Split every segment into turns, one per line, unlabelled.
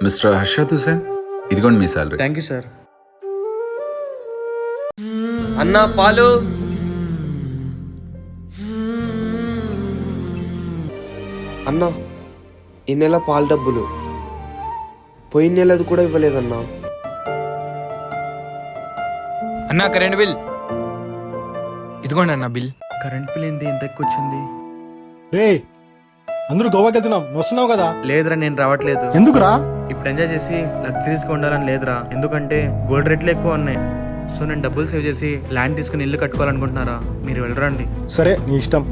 Mister Harshad Hussain, ఇదిగోండి మీ salary.
Thank you sir.
అన్నా పాలు. అన్నా ఈ నెల పాలు డబ్బులు పోయిన నెలది కూడా ఇవ్వలేదన్నా.
అన్నా కరెంట్ బిల్ ఇదిగోండి అన్న బిల్.
కరెంట్ బిల్ ఏంటి ఇంత ఎక్కువ వచ్చింది?
రే అందరూ గోవాకి వెళ్తున్నాం, వస్తున్నావు కదా?
లేదురా, నేను రావట్లేదు.
ఎందుకురా?
ఇప్పుడు ఎంజాయ్ చేసి లగ్జరీస్గా ఉండాలని లేదురా. ఎందుకంటే గోల్డ్ రేట్లు ఎక్కువ ఉన్నాయి. సో నేను డబ్బులు సేవ్ చేసి ల్యాండ్ తీసుకుని ఇల్లు కట్టుకోవాలనుకుంటున్నారా? మీరు వెళ్ళరండి.
సరే నీ ఇష్టం.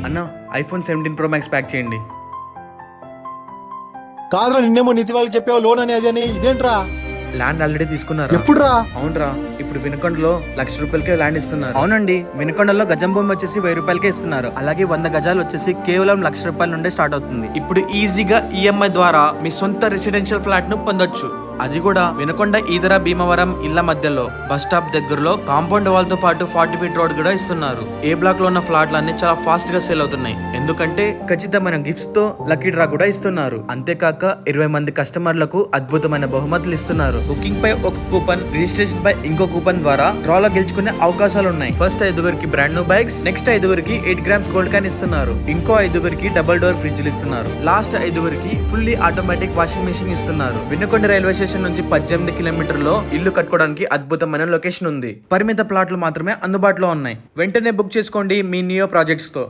అన్న ఐఫోన్ 17 Pro Max ప్యాక్ చేయండి.
కాదురా, నిన్నేమో నీతి వాళ్ళకి చెప్పావు లోన్ అని అది అని. ఇదేంట్రా?
ల్యాండ్ ఆల్రెడీ తీసుకున్నారా?
ఎప్పుడురా?
అవునరా, ఇప్పుడు వినుకొండలో ₹1,00,000 ల్యాండ్ ఇస్తున్నారు. అవునండి, వినుకొండలో గజం భూమి వచ్చేసి ₹1000 ఇస్తున్నారు. అలాగే 100 గజాలు వచ్చేసి కేవలం ₹1,00,000 నుండే స్టార్ట్ అవుతుంది. ఇప్పుడు ఈజీగా ఈఎంఐ ద్వారా మీ సొంత రెసిడెన్షియల్ ఫ్లాట్ ను పొందొచ్చు. అది కూడా వినుకొండ ఈదర భీమవరం ఇళ్ల మధ్యలో బస్ స్టాప్ దగ్గరలో కాంపౌండ్ వాల్ తో పాటు 40 ఫీట్ రోడ్ కూడా ఇస్తున్నారు. ఏ బ్లాక్ లో ఉన్న ఫ్లాట్లు అన్ని చాలా ఫాస్ట్ గా సేల్ అవుతున్నాయి. ఎందుకంటే ఖచ్చితమైన గిఫ్ట్స్ తో లక్కీ డ్రా కూడా ఇస్తున్నారు. అంతేకాక 20 మంది కస్టమర్లకు అద్భుతమైన బహుమతులు ఇస్తున్నారు. బుకింగ్ పై ఒక కూపన్, రిజిస్ట్రేషన్ పై ఇంకో కూపన్ ద్వారా డ్రాలో గెలుచుకునే అవకాశాలు ఉన్నాయి. First 5 brand new bikes, next 5 8 grams gold coin ఇస్తున్నారు. ఇంకో 5 డబుల్ డోర్ ఫ్రిడ్జ్లు ఇస్తున్నారు. Last 5 fully automatic washing machine ఇస్తున్నారు. వినుకొండ రైల్వే స్టేషన్ నుంచి 18 కిలోమీటర్లో ఇల్లు కట్టుకోవడానికి అద్భుతమైన లొకేషన్ ఉంది. పరిమిత ప్లాట్లు మాత్రమే అందుబాటులో ఉన్నాయి. వెంటనే బుక్ చేసుకోండి మీ నియో ప్రాజెక్ట్స్ తో.